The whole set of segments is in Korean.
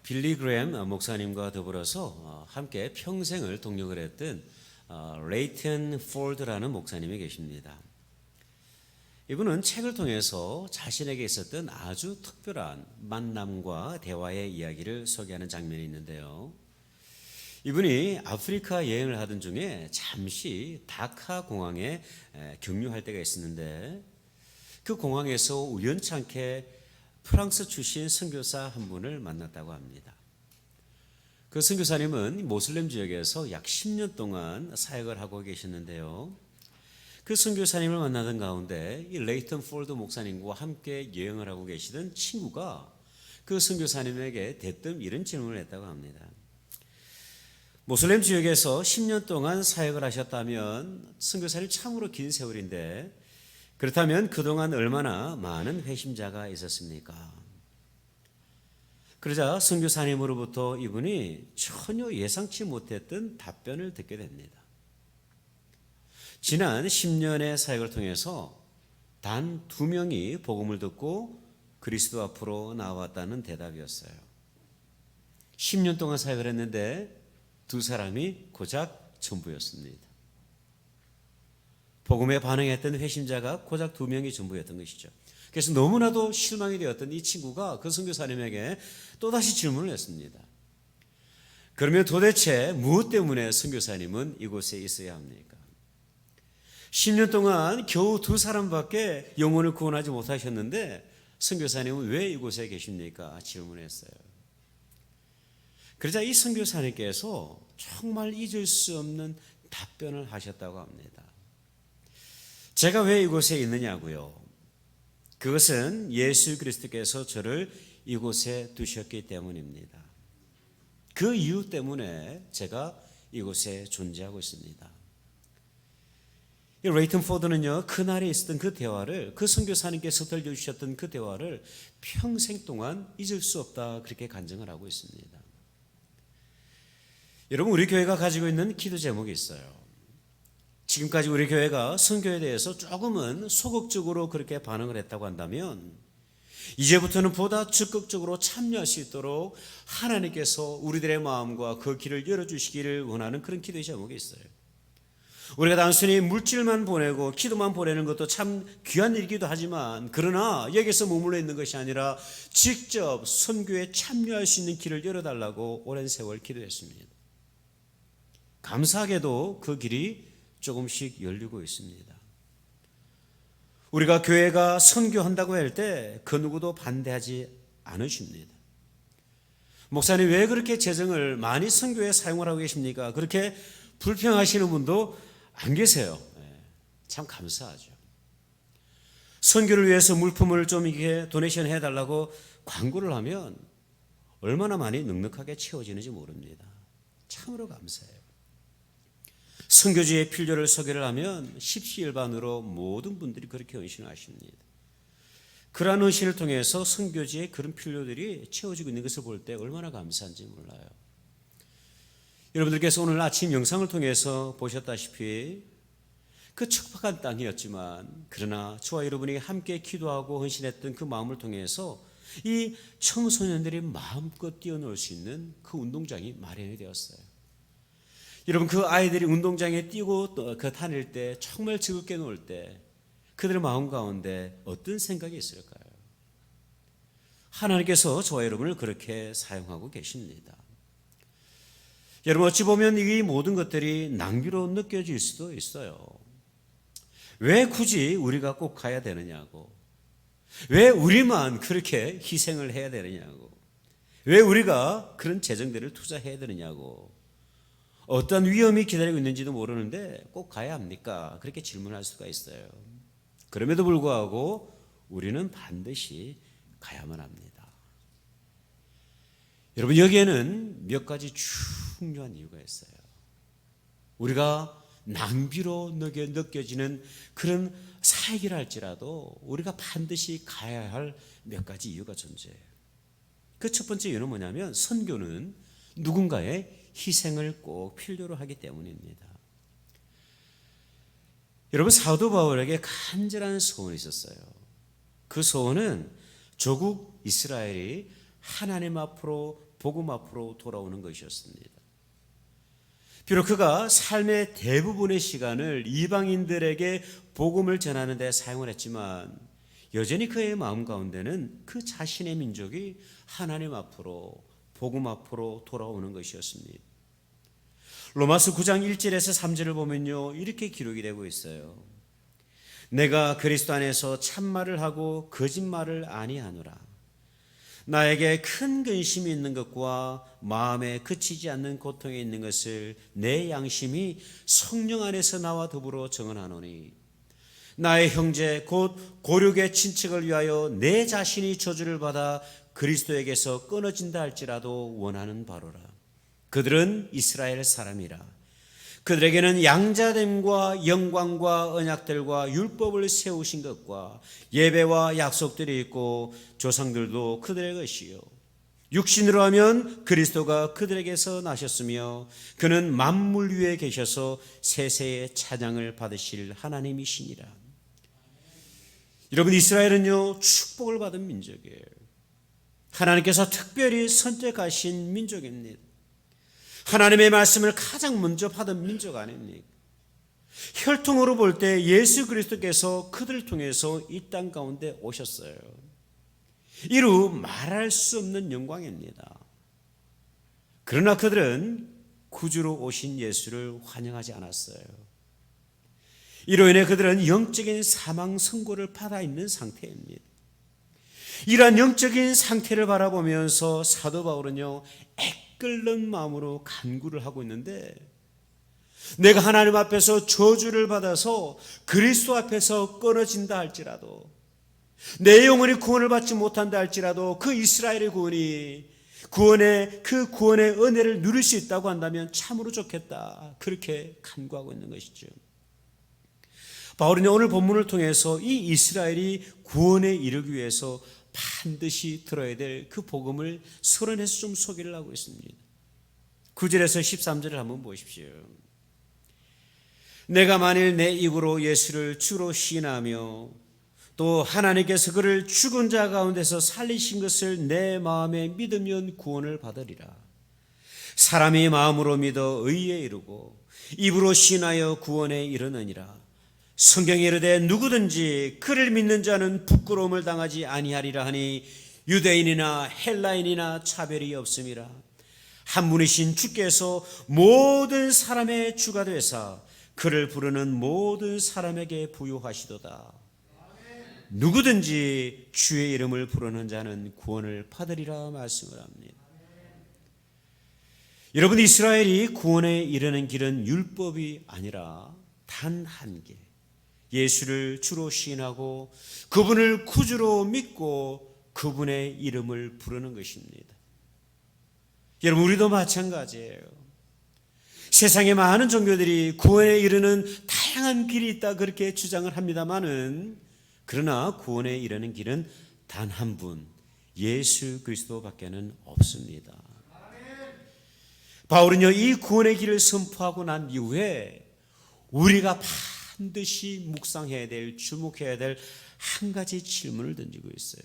빌리 그레엄 목사님과 더불어서 함께 평생을 동역을 했던 레이튼 폴드라는 목사님이 계십니다. 이분은 책을 통해서 자신에게 있었던 아주 특별한 만남과 대화의 이야기를 소개하는 장면이 있는데요. 이분이 아프리카 여행을 하던 중에 잠시 다카 공항에 경유할 때가 있었는데, 그 공항에서 우연찮게 프랑스 출신 선교사 한 분을 만났다고 합니다. 그 선교사님은 모슬렘 지역에서 약 10년 동안 사역을 하고 계셨는데요. 그 선교사님을 만나던 가운데 이 레이튼 폴드 목사님과 함께 여행을 하고 계시던 친구가 그 선교사님에게 대뜸 이런 질문을 했다고 합니다. 모슬렘 지역에서 10년 동안 사역을 하셨다면 선교사님 참으로 긴 세월인데, 그렇다면 그동안 얼마나 많은 회심자가 있었습니까? 그러자 선교사님으로부터 이분이 전혀 예상치 못했던 답변을 듣게 됩니다. 지난 10년의 사역을 통해서 단 2명이 복음을 듣고 그리스도 앞으로 나왔다는 대답이었어요. 10년 동안 사역을 했는데 2사람이 고작 전부였습니다. 복음에 반응했던 회심자가 고작 2명이 전부였던 것이죠. 그래서 너무나도 실망이 되었던 이 친구가 그 선교사님에게 또다시 질문을 했습니다. 그러면 도대체 무엇 때문에 선교사님은 이곳에 있어야 합니까? 10년 동안 겨우 2사람밖에 영혼을 구원하지 못하셨는데 선교사님은 왜 이곳에 계십니까? 질문했어요. 그러자 이 선교사님께서 정말 잊을 수 없는 답변을 하셨다고 합니다. 제가 왜 이곳에 있느냐고요? 그것은 예수 그리스도께서 저를 이곳에 두셨기 때문입니다. 그 이유 때문에 제가 이곳에 존재하고 있습니다. 레이튼 포드는요, 그날에 있었던 그 대화를, 그 선교사님께서 들려주셨던 그 대화를 평생 동안 잊을 수 없다, 그렇게 간증을 하고 있습니다. 여러분, 우리 교회가 가지고 있는 기도 제목이 있어요. 지금까지 우리 교회가 선교에 대해서 조금은 소극적으로 그렇게 반응을 했다고 한다면, 이제부터는 보다 적극적으로 참여할 수 있도록 하나님께서 우리들의 마음과 그 길을 열어주시기를 원하는 그런 기도의 제목이 있어요. 우리가 단순히 물질만 보내고 기도만 보내는 것도 참 귀한 일이기도 하지만, 그러나 여기서 머물러 있는 것이 아니라 직접 선교에 참여할 수 있는 길을 열어달라고 오랜 세월 기도했습니다. 감사하게도 그 길이 조금씩 열리고 있습니다. 우리가 교회가 선교한다고 할 때 그 누구도 반대하지 않으십니다. 목사님, 왜 그렇게 재정을 많이 선교에 사용을 하고 계십니까? 그렇게 불평하시는 분도 안 계세요. 참 감사하죠. 선교를 위해서 물품을 좀 이렇게 도네이션 해달라고 광고를 하면 얼마나 많이 넉넉하게 채워지는지 모릅니다. 참으로 감사해요. 선교지의 필요를 소개를 하면 십시일반으로 모든 분들이 그렇게 헌신을 하십니다. 그러한 헌신을 통해서 선교지의 그런 필요들이 채워지고 있는 것을 볼 때 얼마나 감사한지 몰라요. 여러분들께서 오늘 아침 영상을 통해서 보셨다시피 그 척박한 땅이었지만, 그러나 저와 여러분이 함께 기도하고 헌신했던 그 마음을 통해서 이 청소년들이 마음껏 뛰어놀 수 있는 그 운동장이 마련이 되었어요. 여러분, 그 아이들이 운동장에 뛰고 그 다닐 때, 정말 즐겁게 놀 때 그들의 마음 가운데 어떤 생각이 있을까요? 하나님께서 저와 여러분을 그렇게 사용하고 계십니다. 여러분, 어찌 보면 이 모든 것들이 낭비로 느껴질 수도 있어요. 왜 굳이 우리가 꼭 가야 되느냐고, 왜 우리만 그렇게 희생을 해야 되느냐고, 왜 우리가 그런 재정들을 투자해야 되느냐고, 어떤 위험이 기다리고 있는지도 모르는데 꼭 가야 합니까? 그렇게 질문할 수가 있어요. 그럼에도 불구하고 우리는 반드시 가야만 합니다. 여러분, 여기에는 몇 가지 중요한 이유가 있어요. 우리가 낭비로 느껴지는 그런 사역이라 할지라도 우리가 반드시 가야 할 몇 가지 이유가 존재해요. 그 첫 번째 이유는 뭐냐면, 선교는 누군가의 희생을 꼭 필요로 하기 때문입니다. 여러분, 사도 바울에게 간절한 소원이 있었어요. 그 소원은 조국 이스라엘이 하나님 앞으로 복음 앞으로 돌아오는 것이었습니다. 비록 그가 삶의 대부분의 시간을 이방인들에게 복음을 전하는 데 사용을 했지만 여전히 그의 마음 가운데는 그 자신의 민족이 하나님 앞으로 복음 앞으로 돌아오는 것이었습니다. 로마서 9장 1절에서 3절을 보면요, 이렇게 기록이 되고 있어요. 내가 그리스도 안에서 참말을 하고 거짓말을 아니하노라. 나에게 큰 근심이 있는 것과 마음에 그치지 않는 고통이 있는 것을 내 양심이 성령 안에서 나와 더불어 증언하노니 나의 형제 곧 고륙의 친척을 위하여 내 자신이 저주를 받아 그리스도에게서 끊어진다 할지라도 원하는 바로라. 그들은 이스라엘 사람이라. 그들에게는 양자됨과 영광과 언약들과 율법을 세우신 것과 예배와 약속들이 있고 조상들도 그들의 것이요 육신으로 하면 그리스도가 그들에게서 나셨으며 그는 만물 위에 계셔서 세세의 찬양을 받으실 하나님이시니라. 여러분, 이스라엘은요 축복을 받은 민족이에요. 하나님께서 특별히 선택하신 민족입니다. 하나님의 말씀을 가장 먼저 받은 민족 아닙니까? 혈통으로 볼 때 예수 그리스도께서 그들을 통해서 이 땅 가운데 오셨어요. 이루 말할 수 없는 영광입니다. 그러나 그들은 구주로 오신 예수를 환영하지 않았어요. 이로 인해 그들은 영적인 사망 선고를 받아 있는 상태입니다. 이러한 영적인 상태를 바라보면서 사도 바울은요 끓는 마음으로 간구를 하고 있는데, 내가 하나님 앞에서 저주를 받아서 그리스도 앞에서 끊어진다 할지라도, 내 영혼이 구원을 받지 못한다 할지라도 그 이스라엘의 구원의 은혜를 누릴 수 있다고 한다면 참으로 좋겠다, 그렇게 간구하고 있는 것이죠. 바울은 오늘 본문을 통해서 이 이스라엘이 구원에 이르기 위해서 반드시 들어야 될 그 복음을 서론해서 좀 소개를 하고 있습니다. 9절에서 13절을 한번 보십시오. 내가 만일 내 입으로 예수를 주로 시인하며 또 하나님께서 그를 죽은 자 가운데서 살리신 것을 내 마음에 믿으면 구원을 받으리라. 사람이 마음으로 믿어 의에 이르고 입으로 시인하여 구원에 이르느니라. 성경에 이르되 누구든지 그를 믿는 자는 부끄러움을 당하지 아니하리라 하니 유대인이나 헬라인이나 차별이 없음이라. 한 분이신 주께서 모든 사람의 주가 되사 그를 부르는 모든 사람에게 부요하시도다. 누구든지 주의 이름을 부르는 자는 구원을 받으리라 말씀을 합니다. 여러분, 이스라엘이 구원에 이르는 길은 율법이 아니라 단 한 길, 예수를 주로 시인하고 그분을 구주로 믿고 그분의 이름을 부르는 것입니다. 여러분, 우리도 마찬가지예요. 세상에 많은 종교들이 구원에 이르는 다양한 길이 있다 그렇게 주장을 합니다마는, 그러나 구원에 이르는 길은 단 한 분, 예수 그리스도밖에는 없습니다. 바울은요 이 구원의 길을 선포하고 난 이후에 우리가 반드시 묵상해야 될, 주목해야 될 한 가지 질문을 던지고 있어요.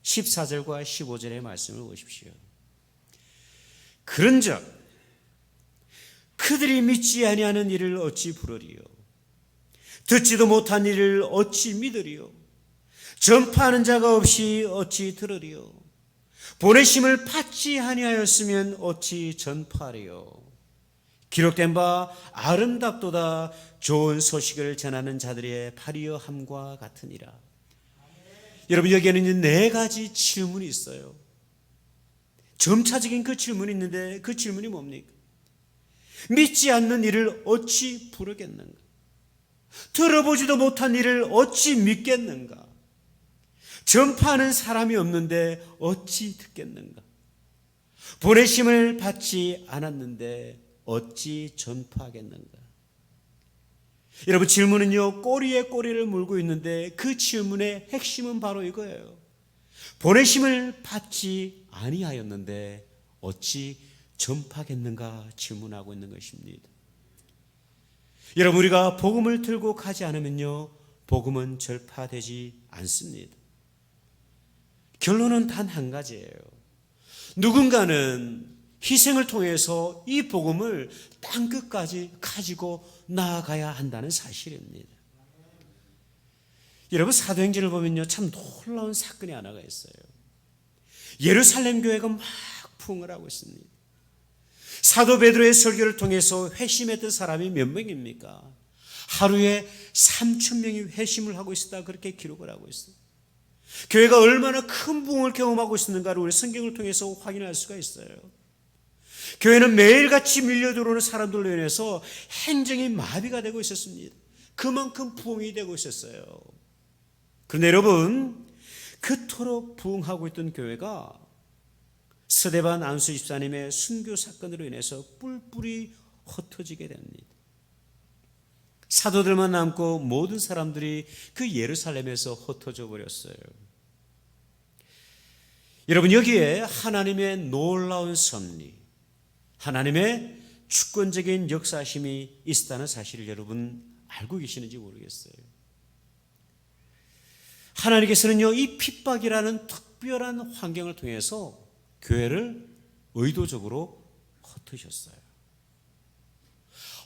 14절과 15절의 말씀을 보십시오. 그런즉 그들이 믿지 아니하는 일을 어찌 부르리요? 듣지도 못한 일을 어찌 믿으리요? 전파하는 자가 없이 어찌 들으리요? 보내심을 받지 아니하였으면 어찌 전파하리요? 기록된 바 아름답도다 좋은 소식을 전하는 자들의 발이여 함과 같으니라. 여러분, 여기에는 네 가지 질문이 있어요. 점차적인 그 질문이 있는데 그 질문이 뭡니까? 믿지 않는 일을 어찌 부르겠는가? 들어보지도 못한 일을 어찌 믿겠는가? 전파하는 사람이 없는데 어찌 듣겠는가? 보내심을 받지 않았는데 어찌 전파하겠는가? 여러분, 질문은요 꼬리에 꼬리를 물고 있는데 그 질문의 핵심은 바로 이거예요. 보내심을 받지 아니하였는데 어찌 전파하겠는가 질문하고 있는 것입니다. 여러분, 우리가 복음을 들고 가지 않으면요 복음은 전파되지 않습니다. 결론은 단 한 가지예요. 누군가는 희생을 통해서 이 복음을 땅끝까지 가지고 나아가야 한다는 사실입니다. 여러분, 사도행전을 보면요, 참 놀라운 사건이 하나가 있어요. 예루살렘 교회가 막 부흥을 하고 있습니다. 사도 베드로의 설교를 통해서 회심했던 사람이 몇 명입니까? 하루에 3,000명이 회심을 하고 있었다, 그렇게 기록을 하고 있어요. 교회가 얼마나 큰 부흥을 경험하고 있었는가를 우리 성경을 통해서 확인할 수가 있어요. 교회는 매일같이 밀려들어오는 사람들로 인해서 행정이 마비가 되고 있었습니다. 그만큼 부흥이 되고 있었어요. 그런데 여러분, 그토록 부흥하고 있던 교회가 스데반 안수 집사님의 순교 사건으로 인해서 뿔뿔이 흩어지게 됩니다. 사도들만 남고 모든 사람들이 그 예루살렘에서 흩어져 버렸어요. 여러분, 여기에 하나님의 놀라운 섭리, 하나님의 주권적인 역사심이 있다는 사실을 여러분 알고 계시는지 모르겠어요. 하나님께서는요, 이 핍박이라는 특별한 환경을 통해서 교회를 의도적으로 흩으셨어요.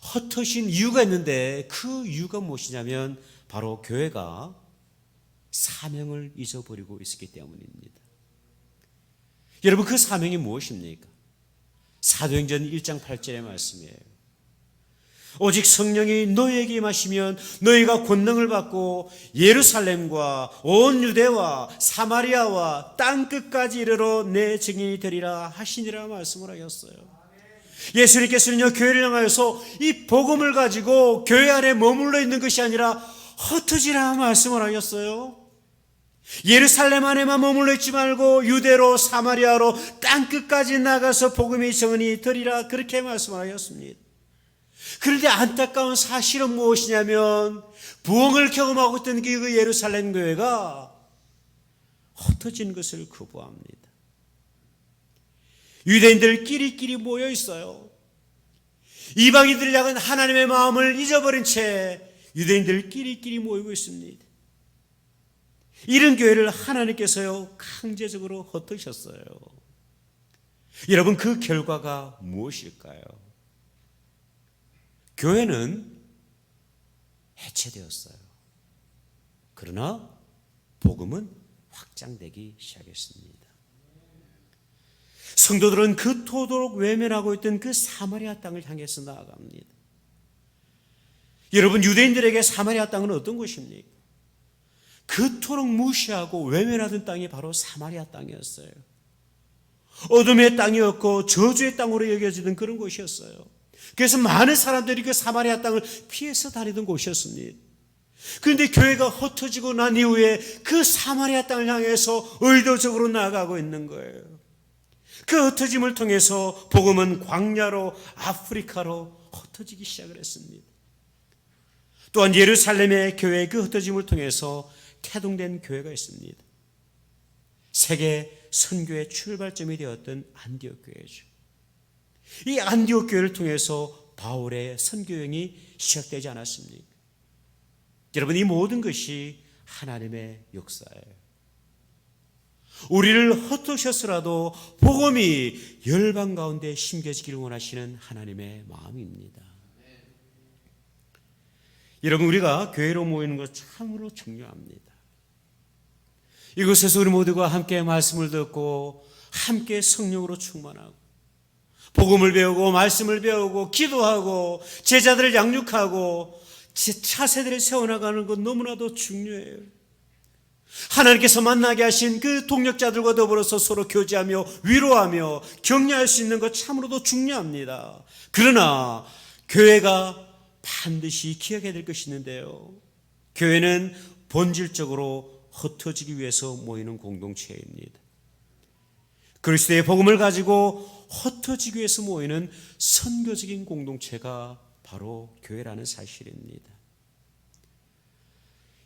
흩으신 이유가 있는데 그 이유가 무엇이냐면 바로 교회가 사명을 잊어버리고 있었기 때문입니다. 여러분, 그 사명이 무엇입니까? 사도행전 1장 8절의 말씀이에요. 오직 성령이 너희에게 임하시면 너희가 권능을 받고 예루살렘과 온 유대와 사마리아와 땅끝까지 이르러 내 증인이 되리라 하시니라 말씀을 하셨어요. 예수님께서는요, 교회를 향하여서 이 복음을 가지고 교회 안에 머물러 있는 것이 아니라 흩어지라 말씀을 하셨어요. 예루살렘 안에만 머물러 있지 말고 유대로 사마리아로 땅끝까지 나가서 복음의 증언이 되리라, 그렇게 말씀을 하셨습니다. 그런데 안타까운 사실은 무엇이냐면 부흥을 경험하고 있던 그 예루살렘 교회가 흩어진 것을 거부합니다. 유대인들끼리 모여 있어요. 이방인들을 향한 하나님의 마음을 잊어버린 채 유대인들끼리 모이고 있습니다. 이런 교회를 하나님께서요, 강제적으로 흩으셨어요. 여러분, 그 결과가 무엇일까요? 교회는 해체되었어요. 그러나 복음은 확장되기 시작했습니다. 성도들은 그토록 외면하고 있던 그 사마리아 땅을 향해서 나아갑니다. 여러분, 유대인들에게 사마리아 땅은 어떤 곳입니까? 그토록 무시하고 외면하던 땅이 바로 사마리아 땅이었어요. 어둠의 땅이었고 저주의 땅으로 여겨지던 그런 곳이었어요. 그래서 많은 사람들이 그 사마리아 땅을 피해서 다니던 곳이었습니다. 그런데 교회가 흩어지고 난 이후에 그 사마리아 땅을 향해서 의도적으로 나아가고 있는 거예요. 그 흩어짐을 통해서 복음은 광야로 아프리카로 흩어지기 시작을 했습니다. 또한 예루살렘의 교회의 그 흩어짐을 통해서 태동된 교회가 있습니다. 세계 선교의 출발점이 되었던 안디옥 교회죠. 이 안디옥 교회를 통해서 바울의 선교행이 시작되지 않았습니까? 여러분, 이 모든 것이 하나님의 역사예요. 우리를 흩으셨으라도 복음이 열방 가운데 심겨지기를 원하시는 하나님의 마음입니다. 여러분, 우리가 교회로 모이는 것 참으로 중요합니다. 이곳에서 우리 모두가 함께 말씀을 듣고 함께 성령으로 충만하고 복음을 배우고 말씀을 배우고 기도하고 제자들을 양육하고 차세대를 세워나가는 것 너무나도 중요해요. 하나님께서 만나게 하신 그 동력자들과 더불어서 서로 교제하며 위로하며 격려할 수 있는 것 참으로도 중요합니다. 그러나 교회가 반드시 기억해야 될 것이 있는데요, 교회는 본질적으로 흩어지기 위해서 모이는 공동체입니다. 그리스도의 복음을 가지고 흩어지기 위해서 모이는 선교적인 공동체가 바로 교회라는 사실입니다.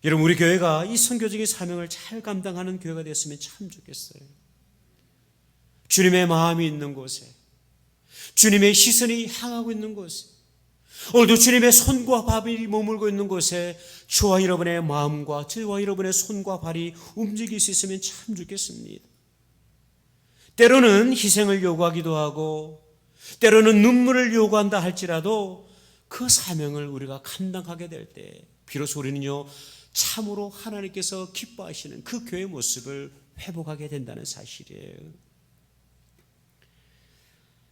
여러분, 우리 교회가 이 선교적인 사명을 잘 감당하는 교회가 됐으면 참 좋겠어요. 주님의 마음이 있는 곳에, 주님의 시선이 향하고 있는 곳에, 오늘도 주님의 손과 발이 머물고 있는 곳에 저와 여러분의 마음과 저와 여러분의 손과 발이 움직일 수 있으면 참 좋겠습니다. 때로는 희생을 요구하기도 하고 때로는 눈물을 요구한다 할지라도 그 사명을 우리가 감당하게 될 때 비로소 우리는요 참으로 하나님께서 기뻐하시는 그 교회의 모습을 회복하게 된다는 사실이에요.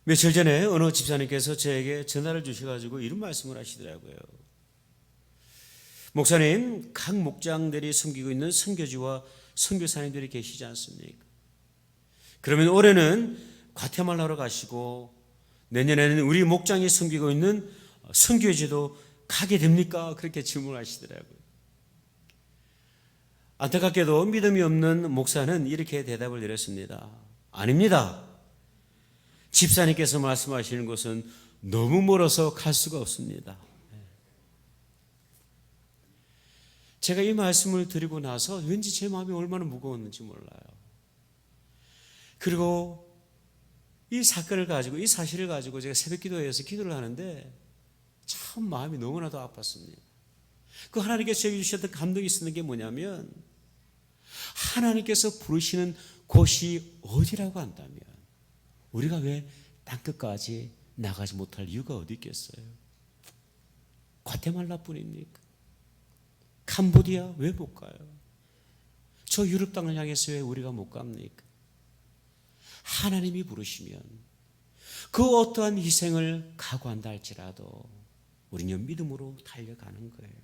며칠 전에 어느 집사님께서 저에게 전화를 주셔가지고 이런 말씀을 하시더라고요. 목사님, 각 목장들이 섬기고 있는 선교지와 선교사님들이 계시지 않습니까? 그러면 올해는 과테말라로 가시고 내년에는 우리 목장이 섬기고 있는 선교지도 가게 됩니까? 그렇게 질문하시더라고요. 안타깝게도 믿음이 없는 목사는 이렇게 대답을 드렸습니다. 아닙니다. 집사님께서 말씀하시는 것은 너무 멀어서 갈 수가 없습니다. 제가 이 말씀을 드리고 나서 왠지 제 마음이 얼마나 무거웠는지 몰라요. 그리고 이 사건을 가지고, 이 사실을 가지고 제가 새벽 기도회에서 기도를 하는데 참 마음이 너무나도 아팠습니다. 그 하나님께서 저에게 주셨던 감동이 있었는 게 뭐냐면 하나님께서 부르시는 곳이 어디라고 한다면 우리가 왜 땅끝까지 나가지 못할 이유가 어디 있겠어요? 과테말라뿐입니까? 캄보디아 왜 못 가요? 저 유럽 땅을 향해서 왜 우리가 못 갑니까? 하나님이 부르시면 그 어떠한 희생을 각오한다 할지라도 우리는 믿음으로 달려가는 거예요.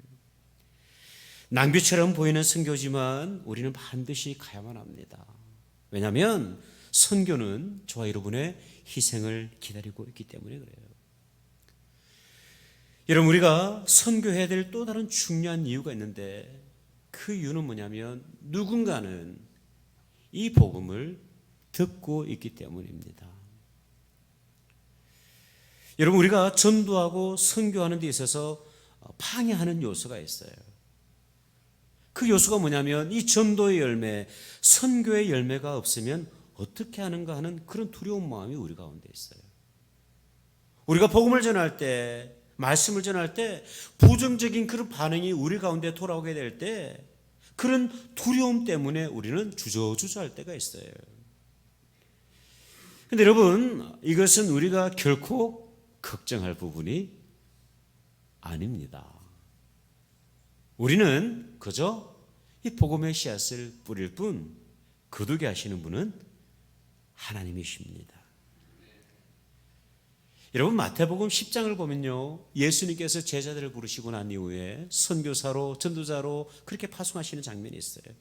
낭비처럼 보이는 선교지만 우리는 반드시 가야만 합니다. 왜냐하면 선교는 저와 여러분의 희생을 기다리고 있기 때문에 그래요. 여러분, 우리가 선교해야 될 또 다른 중요한 이유가 있는데 그 이유는 뭐냐면 누군가는 이 복음을 듣고 있기 때문입니다. 여러분, 우리가 전도하고 선교하는 데 있어서 방해하는 요소가 있어요. 그 요소가 뭐냐면 이 전도의 열매, 선교의 열매가 없으면 어떻게 하는가 하는 그런 두려운 마음이 우리 가운데 있어요. 우리가 복음을 전할 때, 말씀을 전할 때 부정적인 그런 반응이 우리 가운데 돌아오게 될 때 그런 두려움 때문에 우리는 주저주저할 때가 있어요. 그런데 여러분, 이것은 우리가 결코 걱정할 부분이 아닙니다. 우리는 그저 이 복음의 씨앗을 뿌릴 뿐 거두게 하시는 분은 하나님이십니다. 여러분, 마태복음 10장을 보면요, 예수님께서 제자들을 부르시고 난 이후에 선교사로, 전도자로 그렇게 파송하시는 장면이 있어요.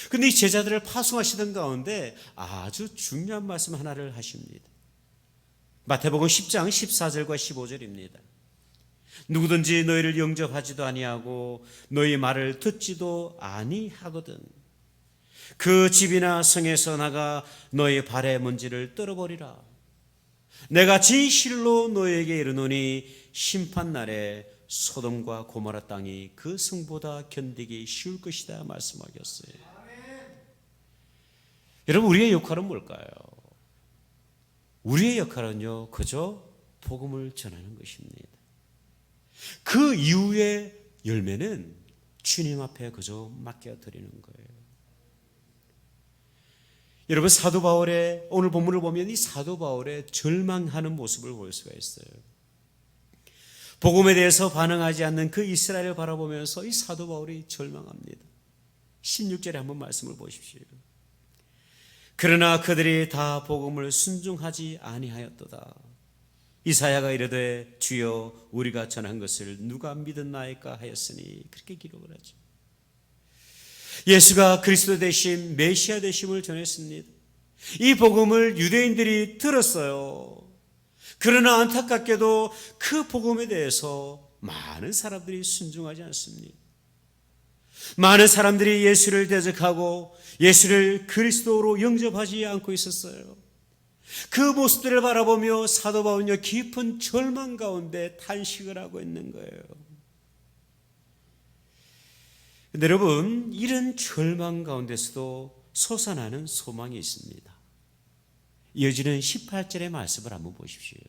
그런데 이 제자들을 파송하시던 가운데 아주 중요한 말씀 하나를 하십니다. 마태복음 10장 14절과 15절입니다. 누구든지 너희를 영접하지도 아니하고 너희 말을 듣지도 아니하거든 그 집이나 성에서 나가 너희 발의 먼지를 떨어버리라. 내가 진실로 너희에게 이르노니 심판날에 소돔과 고모라 땅이 그 성보다 견디기 쉬울 것이다 말씀하셨어요. 여러분, 우리의 역할은 뭘까요? 우리의 역할은요, 그저 복음을 전하는 것입니다. 그 이후의 열매는 주님 앞에 그저 맡겨드리는 거예요. 여러분, 사도 바울의 오늘 본문을 보면 이 사도 바울의 절망하는 모습을 볼 수가 있어요. 복음에 대해서 반응하지 않는 그 이스라엘을 바라보면서 이 사도 바울이 절망합니다. 16절에 한번 말씀을 보십시오. 그러나 그들이 다 복음을 순종하지 아니하였도다. 이사야가 이르되 주여 우리가 전한 것을 누가 믿었나이까 하였으니 그렇게 기록을 하죠. 예수가 그리스도 되심, 메시아 되심을 전했습니다. 이 복음을 유대인들이 들었어요. 그러나 안타깝게도 그 복음에 대해서 많은 사람들이 순종하지 않습니다. 많은 사람들이 예수를 대적하고 예수를 그리스도로 영접하지 않고 있었어요. 그 모습들을 바라보며 사도 바울은요, 깊은 절망 가운데 탄식을 하고 있는 거예요. 근데 여러분, 이런 절망 가운데서도 솟아나는 소망이 있습니다. 이어지는 18절의 말씀을 한번 보십시오.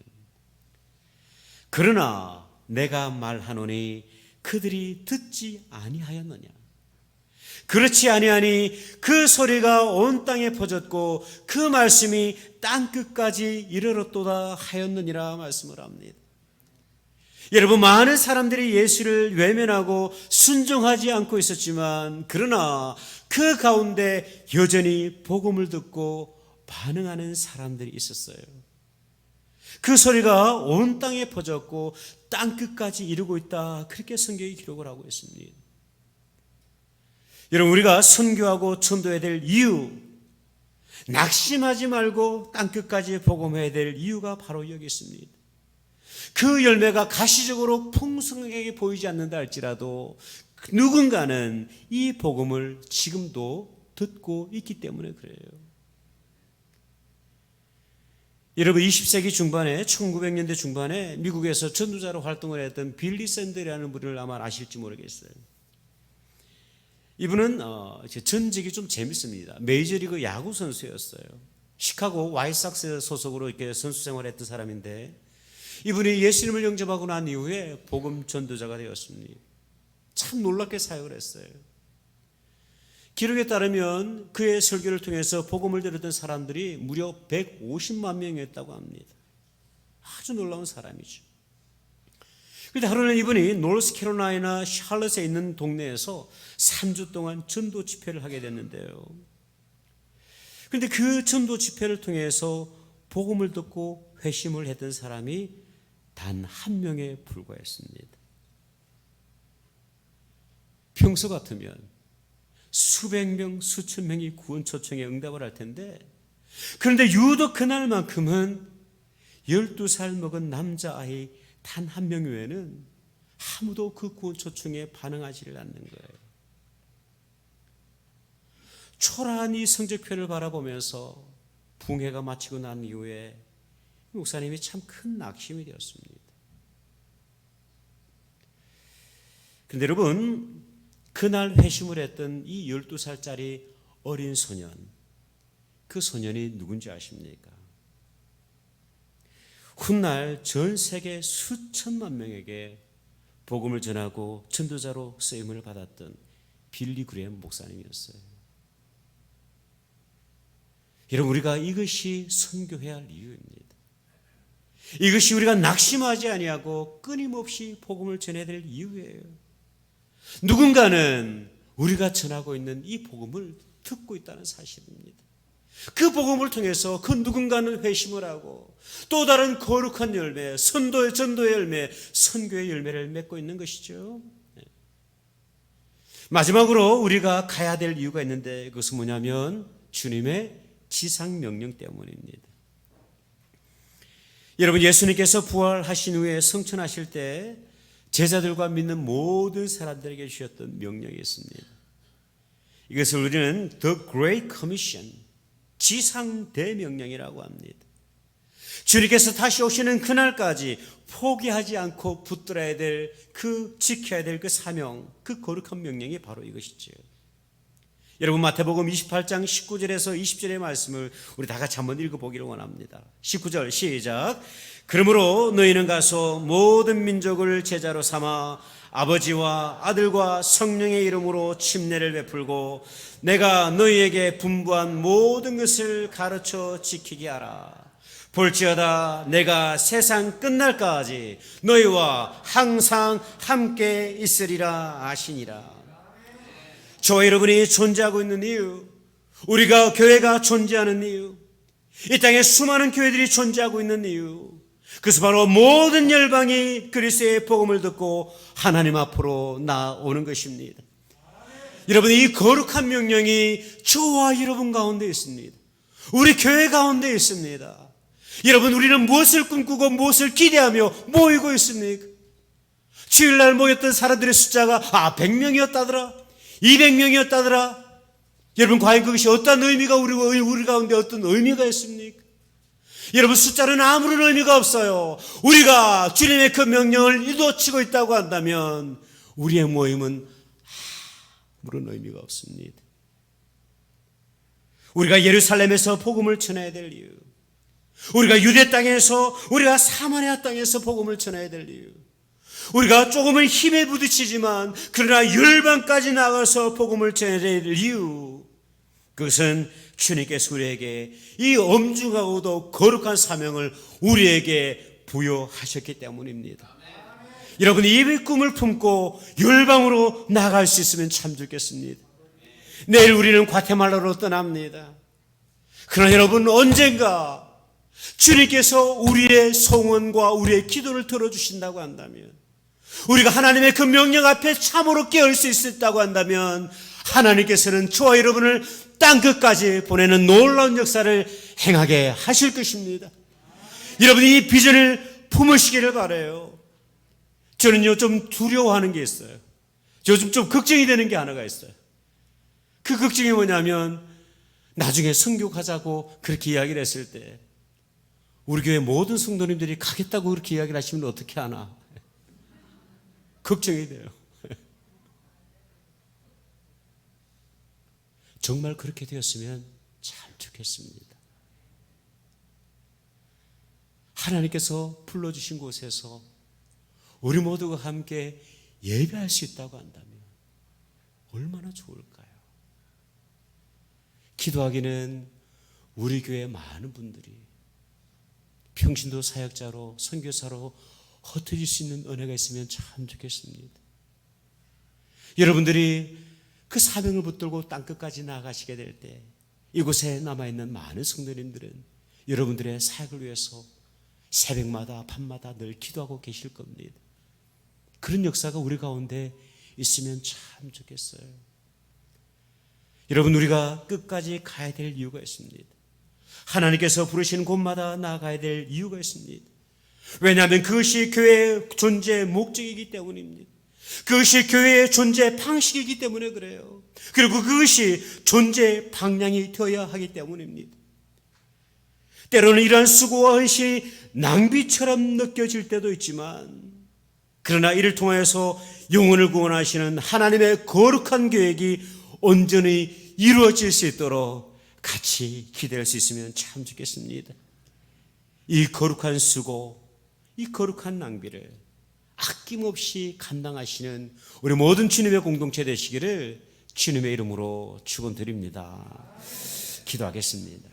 그러나 내가 말하노니 그들이 듣지 아니하였느냐. 그렇지 아니하니 그 소리가 온 땅에 퍼졌고 그 말씀이 땅끝까지 이르렀도다 하였느니라 말씀을 합니다. 여러분, 많은 사람들이 예수를 외면하고 순종하지 않고 있었지만, 그러나 그 가운데 여전히 복음을 듣고 반응하는 사람들이 있었어요. 그 소리가 온 땅에 퍼졌고 땅끝까지 이르고 있다, 그렇게 성경이 기록을 하고 있습니다. 여러분, 우리가 선교하고 전도해야 될 이유, 낙심하지 말고 땅끝까지 복음해야 될 이유가 바로 여기 있습니다. 그 열매가 가시적으로 풍성하게 보이지 않는다 할지라도 누군가는 이 복음을 지금도 듣고 있기 때문에 그래요. 여러분, 20세기 중반에 1900년대 중반에 미국에서 전도자로 활동을 했던 빌리 샌들이라는 분을 아마 아실지 모르겠어요. 이분은 전직이 좀 재밌습니다. 메이저리그 야구 선수였어요. 시카고 화이트삭스 소속으로 이렇게 선수 생활했던 사람인데, 이분이 예수님을 영접하고 난 이후에 복음 전도자가 되었습니다. 참 놀랍게 사역을 했어요. 기록에 따르면 그의 설교를 통해서 복음을 들었던 사람들이 무려 150만 명이었다고 합니다. 아주 놀라운 사람이죠. 그런데 하루는 이분이 노스캐롤라이나 샬럿에 있는 동네에서 3주 동안 전도 집회를 하게 됐는데요. 그런데 그 전도 집회를 통해서 복음을 듣고 회심을 했던 사람이 단 한 명에 불과했습니다. 평소 같으면 수백 명, 수천 명이 구원 초청에 응답을 할 텐데, 그런데 유독 그날만큼은 12살 먹은 남자아이 단 한 명 외에는 아무도 그 구원 초청에 반응하지를 않는 거예요. 초라한 이 성적표를 바라보면서 붕해가 마치고 난 이후에 목사님이 참 큰 낙심이 되었습니다. 그런데 여러분, 그날 회심을 했던 이 12살짜리 어린 소년, 그 소년이 누군지 아십니까? 훗날 전 세계 수천만 명에게 복음을 전하고 전도자로 쓰임을 받았던 빌리 그레엄 목사님이었어요. 여러분, 우리가 이것이 선교해야 할 이유입니다. 이것이 우리가 낙심하지 아니하고 끊임없이 복음을 전해야 될 이유예요. 누군가는 우리가 전하고 있는 이 복음을 듣고 있다는 사실입니다. 그 복음을 통해서 그 누군가는 회심을 하고 또 다른 거룩한 열매, 전도의 열매, 선교의 열매를 맺고 있는 것이죠. 마지막으로 우리가 가야 될 이유가 있는데, 그것은 뭐냐면 주님의 지상명령 때문입니다. 여러분, 예수님께서 부활하신 후에 성천하실 때 제자들과 믿는 모든 사람들에게 주셨던 명령이 있습니다. 이것을 우리는 The Great Commission, 지상대명령이라고 합니다. 주님께서 다시 오시는 그날까지 포기하지 않고 붙들어야 될, 지켜야 될 그 사명, 그 거룩한 명령이 바로 이것이죠. 여러분, 마태복음 28장 19절에서 20절의 말씀을 우리 다 같이 한번 읽어보기를 원합니다. 19절 시작. 그러므로 너희는 가서 모든 민족을 제자로 삼아 아버지와 아들과 성령의 이름으로 침례를 베풀고 내가 너희에게 분부한 모든 것을 가르쳐 지키게 하라. 볼지어다 내가 세상 끝날까지 너희와 항상 함께 있으리라 하시니라. 저와 여러분이 존재하고 있는 이유, 우리가 교회가 존재하는 이유, 이 땅에 수많은 교회들이 존재하고 있는 이유, 그것은 바로 모든 열방이 그리스도의 복음을 듣고 하나님 앞으로 나오는 것입니다. 여러분, 이 거룩한 명령이 저와 여러분 가운데 있습니다. 우리 교회 가운데 있습니다. 여러분, 우리는 무엇을 꿈꾸고 무엇을 기대하며 모이고 있습니까? 주일날 모였던 사람들의 숫자가 100명이었다더라, 200명이었다더라. 여러분, 과연 그것이 어떤 의미가 우리 가운데 어떤 의미가 있습니까? 여러분, 숫자는 아무런 의미가 없어요. 우리가 주님의 그 명령을 이루어치고 있다고 한다면 우리의 모임은 아무런 의미가 없습니다. 우리가 예루살렘에서 복음을 전해야 될 이유, 우리가 유대 땅에서, 우리가 사마리아 땅에서 복음을 전해야 될 이유, 우리가 조금은 힘에 부딪히지만 그러나 열방까지 나가서 복음을 전해야 될 이유, 그것은 주님께서 우리에게 이 엄중하고도 거룩한 사명을 우리에게 부여하셨기 때문입니다. 여러분, 이 꿈을 품고 열방으로 나갈 수 있으면 참 좋겠습니다. 내일 우리는 과테말라로 떠납니다. 그러나 여러분, 언젠가 주님께서 우리의 소원과 우리의 기도를 들어주신다고 한다면, 우리가 하나님의 그 명령 앞에 참으로 깨어올 수 있었다고 한다면, 하나님께서는 저와 여러분을 땅끝까지 보내는 놀라운 역사를 행하게 하실 것입니다. 여러분이 이 비전을 품으시기를 바라요. 저는요, 좀 두려워하는 게 있어요. 요즘 좀 걱정이 되는 게 하나가 있어요. 그 걱정이 뭐냐면, 나중에 선교 가자고 그렇게 이야기를 했을 때 우리 교회 모든 성도님들이 가겠다고 그렇게 이야기를 하시면 어떻게 하나 걱정이 돼요. 정말 그렇게 되었으면 참 좋겠습니다. 하나님께서 불러주신 곳에서 우리 모두가 함께 예배할 수 있다고 한다면 얼마나 좋을까요? 기도하기는 우리 교회 많은 분들이 평신도 사역자로 선교사로 흩어질 수 있는 은혜가 있으면 참 좋겠습니다. 여러분들이 그 사명을 붙들고 땅끝까지 나아가시게 될 때 이곳에 남아있는 많은 성도님들은 여러분들의 사역을 위해서 새벽마다 밤마다 늘 기도하고 계실 겁니다. 그런 역사가 우리 가운데 있으면 참 좋겠어요. 여러분, 우리가 끝까지 가야 될 이유가 있습니다. 하나님께서 부르시는 곳마다 나아가야 될 이유가 있습니다. 왜냐하면 그것이 교회의 존재의 목적이기 때문입니다. 그것이 교회의 존재 방식이기 때문에 그래요. 그리고 그것이 존재 방향이 되어야 하기 때문입니다. 때로는 이러한 수고와 헌신이 낭비처럼 느껴질 때도 있지만, 그러나 이를 통하여서 영혼을 구원하시는 하나님의 거룩한 계획이 온전히 이루어질 수 있도록 같이 기대할 수 있으면 참 좋겠습니다. 이 거룩한 수고, 이 거룩한 낭비를 아낌없이 감당하시는 우리 모든 주님의 공동체 되시기를 주님의 이름으로 축원드립니다. 기도하겠습니다.